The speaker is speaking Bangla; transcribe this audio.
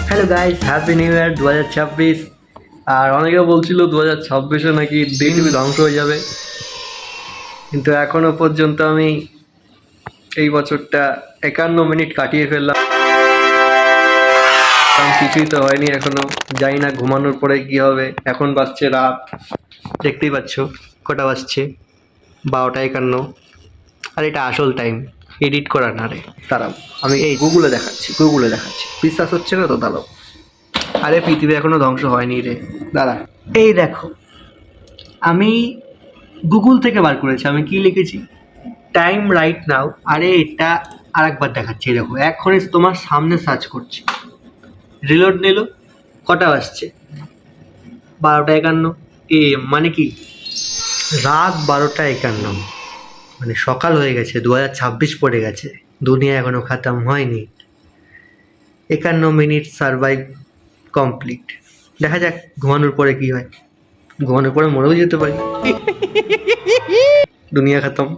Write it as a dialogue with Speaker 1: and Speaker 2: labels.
Speaker 1: Hello guys, happy new year 2026। আর অনেকে বলছিল 2026-এ নাকি পৃথিবী ধ্বংস হয়ে যাবে, কিন্তু এখনো পর্যন্ত আমি এই বছরটা 51 মিনিট কাটিয়ে ফেললাম। কারণ কিছুই তো হয়নি এখনো। জানি না ঘুমানোর পরে কি হবে। এখন বাজছে রাত, দেখতেই পাচ্ছ কটা বাজছে, 12টা 51। আর এটা আসল টাইম, এডিট করা না রে। দাঁড়াও, আমি এই গুগলে দেখাচ্ছি বিশ্বাস হচ্ছে না তো, দাঁড়াও। আরে পৃথিবী এখনো ধ্বংস হয়নি রে, দাঁড়া। এই দেখো, আমি গুগল থেকে বার করেছি। আমি কি লিখেছি, টাইম রাইট নাও। আরে এটা আরেকবার দেখাচ্ছি, দেখো এখনই তোমার সামনে সার্চ করছি। রিলোড নিল, কটা বাজছে? 12টা 51। এ মানে কি, রাত 12টা 51, মানে সকাল হয়ে গেছে, 2026 পড়ে গেছে, দুনিয়া এখনো খাতাম হয়নি। 51 মিনিট সার্ভাইভ কমপ্লিট। দেখা যাক ঘুমানোর পরে কি হয়। ঘুমানোর পরে মরেও যেতে পারি। দুনিয়া খতম।